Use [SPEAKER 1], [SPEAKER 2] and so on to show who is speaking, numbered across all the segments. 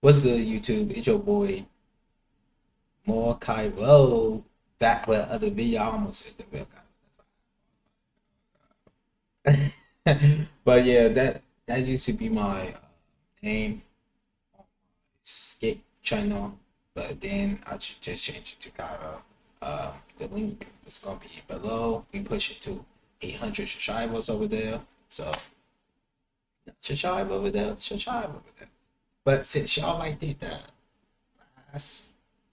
[SPEAKER 1] What's good, YouTube? It's your boy, more Kxiro, back with another video. I almost said the real guy. But yeah, that used to be my name on my skip channel, but then I just changed it to Kxiro. The link is gonna be below. We push it to 800 subscribers over there. So subscribe over there, subscribe over there. But since y'all like did that last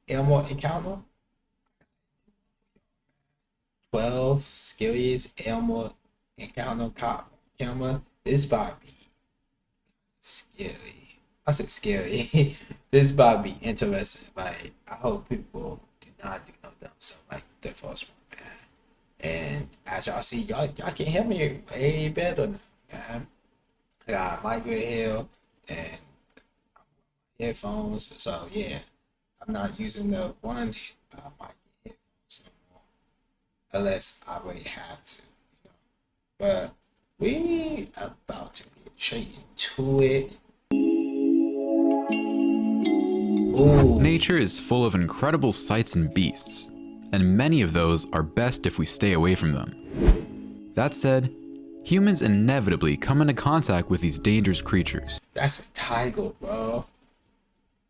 [SPEAKER 1] Elmo encounter, 12 Scariest Elmo encounter cop camera, this about be scary. I said scary. This about be interesting. Like, I hope people do not do no dumb stuff like the first one, man. And as y'all see, y'all can hear me way better now, man. I got mic right here and headphones, so yeah, I'm not using the one mic headphones no more, unless I really have to, But we about to get straight into it. Ooh.
[SPEAKER 2] Nature is full of incredible sights and beasts, and many of those are best if we stay away from them. That said, humans inevitably come into contact with these dangerous creatures.
[SPEAKER 1] That's a tiger, bro.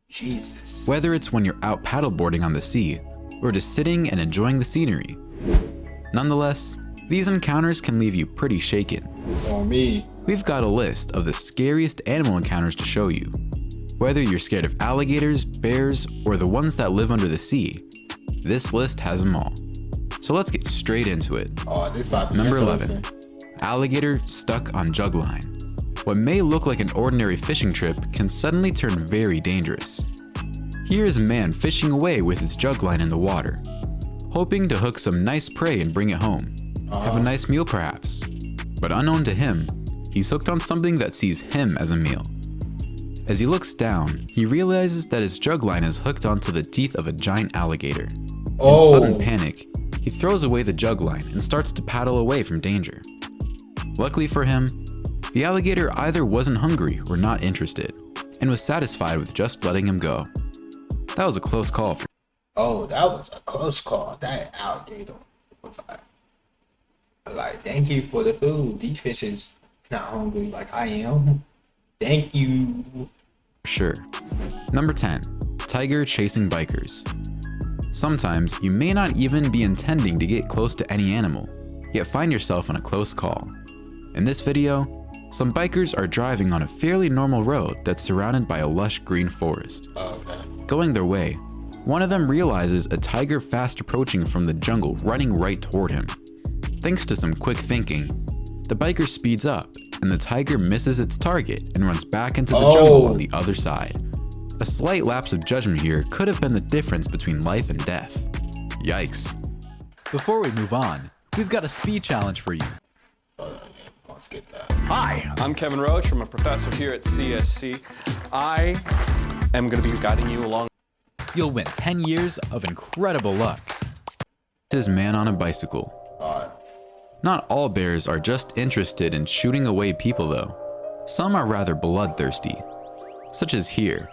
[SPEAKER 1] Jesus.
[SPEAKER 2] Whether it's when you're out paddleboarding on the sea, or just sitting and enjoying the scenery. Nonetheless, these encounters can leave you pretty shaken.
[SPEAKER 1] On me.
[SPEAKER 2] We've got a list of the scariest animal encounters to show you. Whether you're scared of alligators, bears, or the ones that live under the sea, this list has them all. So let's get straight into it.
[SPEAKER 1] Oh, this about to be
[SPEAKER 2] Number
[SPEAKER 1] interesting.
[SPEAKER 2] 11. Alligator stuck on jug line. What may look like an ordinary fishing trip can suddenly turn very dangerous. Here is a man fishing away with his jug line in the water, hoping to hook some nice prey and bring it home. Have a nice meal perhaps. But unknown to him, he's hooked on something that sees him as a meal. As he looks down, he realizes that his jug line is hooked onto the teeth of a giant alligator. In sudden panic, he throws away the jug line and starts to paddle away from danger. Luckily for him, the alligator either wasn't hungry or not interested, and was satisfied with just letting him go. That was a close call for
[SPEAKER 1] Oh, that was a close call. That alligator was like, thank you for the food. These fishes not hungry like I am. Thank you.
[SPEAKER 2] sure. Number 10. Tiger chasing bikers. Sometimes you may not even be intending to get close to any animal, yet find yourself on a close call. In this video, some bikers are driving on a fairly normal road that's surrounded by a lush green forest. Going their way, one of them realizes a tiger fast approaching from the jungle running right toward him. Thanks to some quick thinking, the biker speeds up and the tiger misses its target and runs back into the jungle on the other side. A slight lapse of judgment here could have been the difference between life and death. Yikes. Before we move on, we've got a speed challenge for you.
[SPEAKER 1] Let's get that.
[SPEAKER 3] Hi, I'm Kevin Roach. I'm a professor here at CSC. I am going to be guiding you along.
[SPEAKER 2] You'll win 10 years of incredible luck. This man on a bicycle. Not all bears are just interested in shooting away people though. Some are rather bloodthirsty, such as here,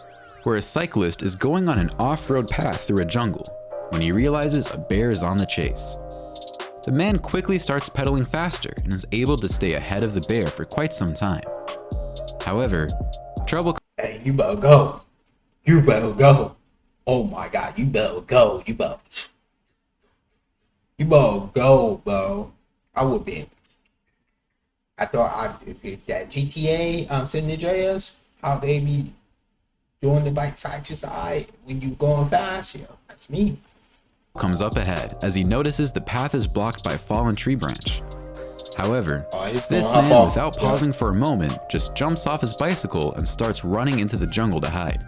[SPEAKER 2] where a cyclist is going on an off-road path through a jungle when he realizes a bear is on the chase. The man quickly starts pedaling faster and is able to stay ahead of the bear for quite some time. However, trouble.
[SPEAKER 1] Hey, you better go. You better go. Oh my God, you better go. You better go, bro. I would be. I thought I did that GTA San Andreas, how they be doing the bike side to side when you going fast. Yeah, that's me.
[SPEAKER 2] Comes up ahead as he notices the path is blocked by a fallen tree branch. However, this man, without pausing for a moment, just jumps off his bicycle and starts running into the jungle to hide,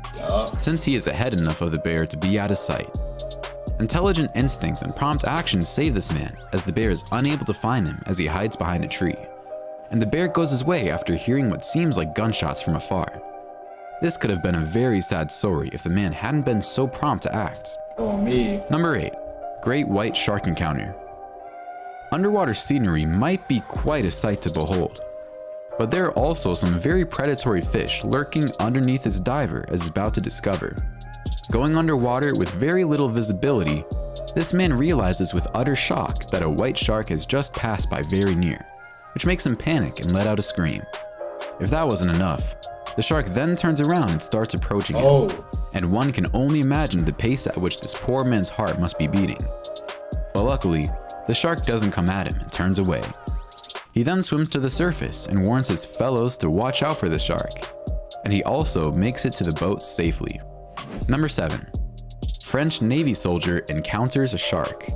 [SPEAKER 2] since he is ahead enough of the bear to be out of sight. Intelligent instincts and prompt action save this man, as the bear is unable to find him as he hides behind a tree, and the bear goes his way after hearing what seems like gunshots from afar. This could have been a very sad story if the man hadn't been so prompt to act. Number 8. Great white shark encounter. Underwater scenery might be quite a sight to behold. But there are also some very predatory fish lurking underneath this diver as he's about to discover. Going underwater with very little visibility, this man realizes with utter shock that a white shark has just passed by very near, which makes him panic and let out a scream. If that wasn't enough, the shark then turns around and starts approaching him, and one can only imagine the pace at which this poor man's heart must be beating. But luckily, the shark doesn't come at him and turns away. He then swims to the surface and warns his fellows to watch out for the shark, and he also makes it to the boat safely. Number 7. French Navy soldier encounters a shark.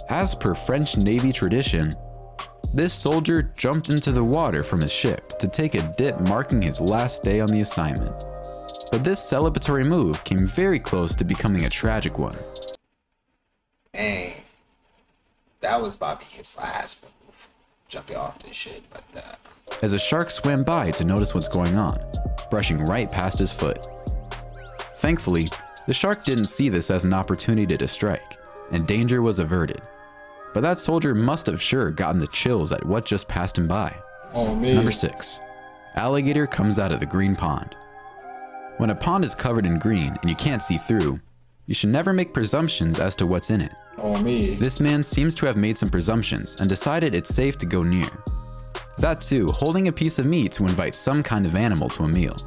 [SPEAKER 2] As per French Navy tradition, this soldier jumped into the water from his ship to take a dip marking his last day on the assignment. But this celebratory move came very close to becoming a tragic one.
[SPEAKER 1] Dang. That was Bobby his last move. Jumping off this shit like that.
[SPEAKER 2] As a shark swam by to notice what's going on, brushing right past his foot. Thankfully, the shark didn't see this as an opportunity to strike, and danger was averted. But that soldier must have sure gotten the chills at what just passed him by.
[SPEAKER 1] Oh, man.
[SPEAKER 2] Number 6. Alligator comes out of the green pond. When a pond is covered in green and you can't see through, you should never make presumptions as to what's in it.
[SPEAKER 1] Oh, me.
[SPEAKER 2] This man seems to have made some presumptions and decided it's safe to go near. That too, holding a piece of meat to invite some kind of animal to a meal.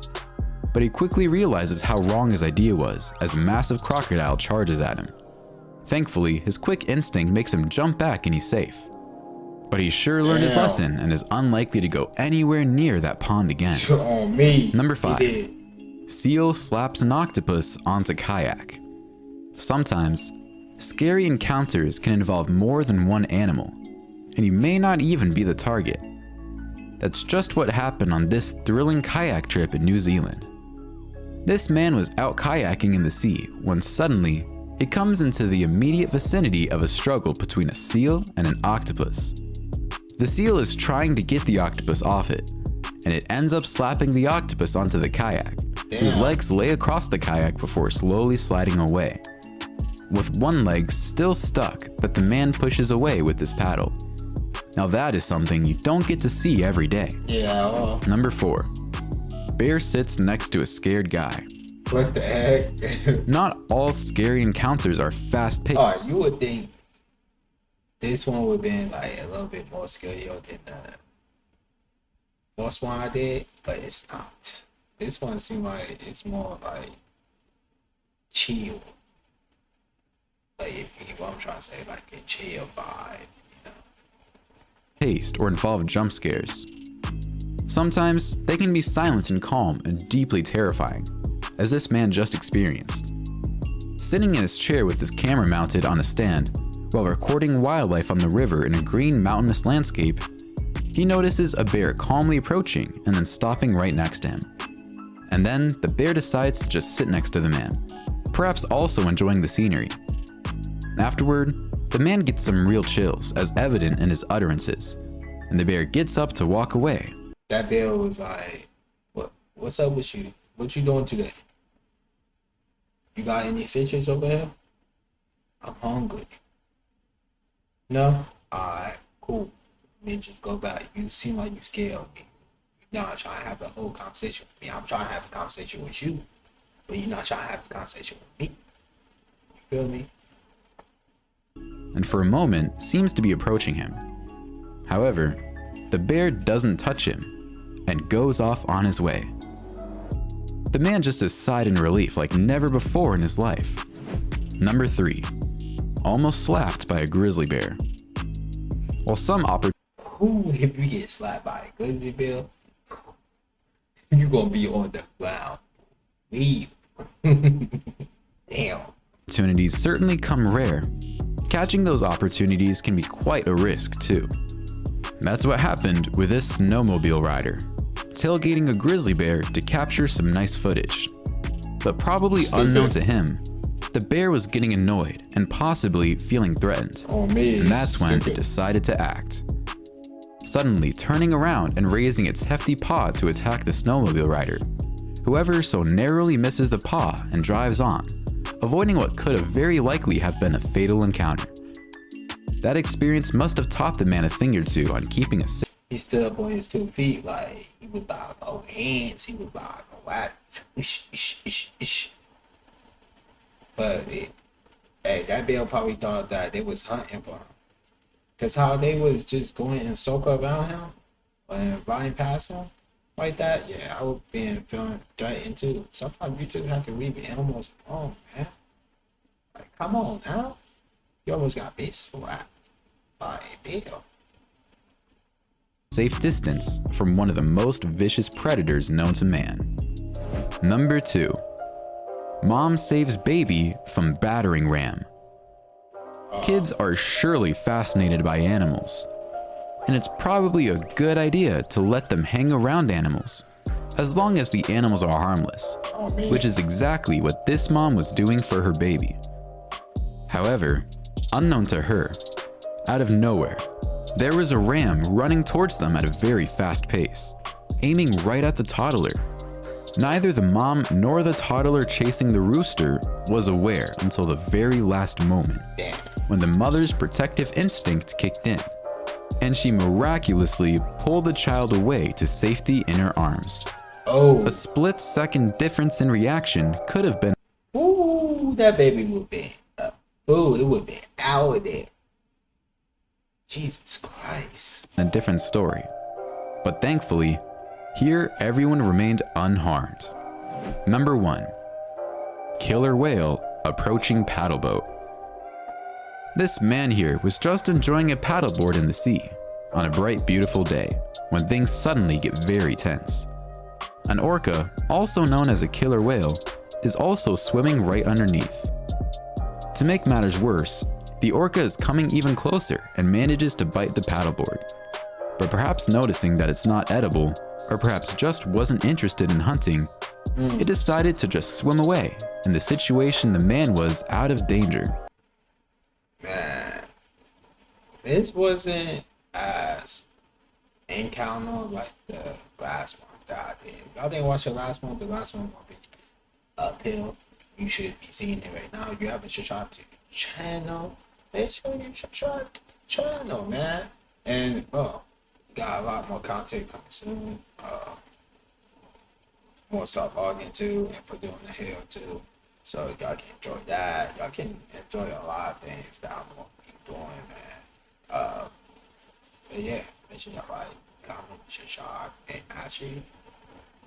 [SPEAKER 2] But he quickly realizes how wrong his idea was as a massive crocodile charges at him. Thankfully, his quick instinct makes him jump back and he's safe. But he sure learned his lesson and is unlikely to go anywhere near that pond again.
[SPEAKER 1] Oh, me.
[SPEAKER 2] Number 5. Seal slaps an octopus onto kayak. Sometimes, scary encounters can involve more than one animal, and you may not even be the target. That's just what happened on this thrilling kayak trip in New Zealand. This man was out kayaking in the sea when suddenly he comes into the immediate vicinity of a struggle between a seal and an octopus. The seal is trying to get the octopus off it, and it ends up slapping the octopus onto the kayak, whose legs lay across the kayak before slowly sliding away, with one leg still stuck that the man pushes away with his paddle. Now that is something you don't get to see every day. Number 4. Bear sits next to a scared guy.
[SPEAKER 1] What the heck?
[SPEAKER 2] Not all scary encounters are fast-paced.
[SPEAKER 1] Alright, you would think this one would have been like a little bit more scarier than the first one I did, but it's not. This one seems like it's more like chill. Like, if you know what I'm trying to say, like a chill vibe, you know.
[SPEAKER 2] Paced or involve jump scares. Sometimes they can be silent and calm and deeply terrifying, as this man just experienced. Sitting in his chair with his camera mounted on a stand while recording wildlife on the river in a green mountainous landscape, he notices a bear calmly approaching and then stopping right next to him. And then the bear decides to just sit next to the man, perhaps also enjoying the scenery. Afterward, the man gets some real chills as evident in his utterances, and the bear gets up to walk away.
[SPEAKER 1] That bear was like, what's up with you? What you doing today? You got any fishes over here? I'm hungry. No? Alright, cool. Let me just go back. You seem like you scared of me. You're not trying to have a whole conversation with me. I'm trying to have a conversation with you. But you're not trying to have a conversation with me. You feel me?
[SPEAKER 2] And for a moment seems to be approaching him. However, the bear doesn't touch him and goes off on his way. The man just sighed in relief like never before in his life. Number 3. Almost slapped by a grizzly bear. While some
[SPEAKER 1] Who, if you get slapped by a grizzly bear, you gonna be on the ground. Leave. Damn.
[SPEAKER 2] opportunities certainly come rare, catching those opportunities can be quite a risk too. That's what happened with this snowmobile rider, tailgating a grizzly bear to capture some nice footage. But probably unknown to him, the bear was getting annoyed and possibly feeling threatened. And that's when it decided to act. Suddenly turning around and raising its hefty paw to attack the snowmobile rider, whoever so narrowly misses the paw and drives on, avoiding what could have very likely have been a fatal encounter. That experience must have taught the man a thing or two on keeping a safe.
[SPEAKER 1] he stood up on his 2 feet like he was about to go hands. He was about to go whack. Ish, ish, ish, ish. But hey, that Bill probably thought that they was hunting for him. Cause how they was just going and soak around him and running past him like that, yeah, I would be feeling threatened too. Sometimes you just have to leave animals alone, man. Like, come on now. You almost got bit slapped by a Bill.
[SPEAKER 2] Safe distance from one of the most vicious predators known to man. Number 2. Mom saves baby from battering ram. Kids are surely fascinated by animals, and it's probably a good idea to let them hang around animals, as long as the animals are harmless, which is exactly what this mom was doing for her baby. However, unknown to her, out of nowhere, there was a ram running towards them at a very fast pace, aiming right at the toddler. Neither the mom nor the toddler chasing the rooster was aware until the very last moment, when the mother's protective instinct kicked in, and she miraculously pulled the child away to safety in her arms.
[SPEAKER 1] Oh.
[SPEAKER 2] A split-second difference in reaction could have been
[SPEAKER 1] Ooh, that baby would be it would be out of there. Jesus Christ.
[SPEAKER 2] a different story. But thankfully, here everyone remained unharmed. Number 1. Killer whale approaching paddle boat. This man here was just enjoying a paddleboard in the sea on a bright, beautiful day when things suddenly get very tense. An orca, also known as a killer whale, is also swimming right underneath. To make matters worse, the orca is coming even closer and manages to bite the paddleboard. But perhaps noticing that it's not edible, or perhaps just wasn't interested in hunting, it decided to just swim away. In the situation, the man was out of danger.
[SPEAKER 1] Man, this wasn't as encounter like the last one that I did. If y'all didn't watch the last one will be uphill. You should be seeing it right now. If you haven't subscribed to the channel, make sure you subscribe to the channel, man. And got a lot more content coming soon. More stuff vlogging too, and put it on the hill too. So y'all can enjoy that. Y'all can enjoy a lot of things that I'm gonna be doing, man. But yeah, make sure y'all like, comment, subscribe, and actually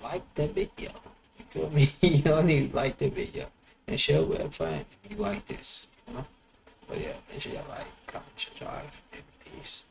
[SPEAKER 1] like the video. You feel me? You don't need to like the video and share with a friend if you like this, you know. But yeah, make sure y'all like, comment, subscribe, and peace.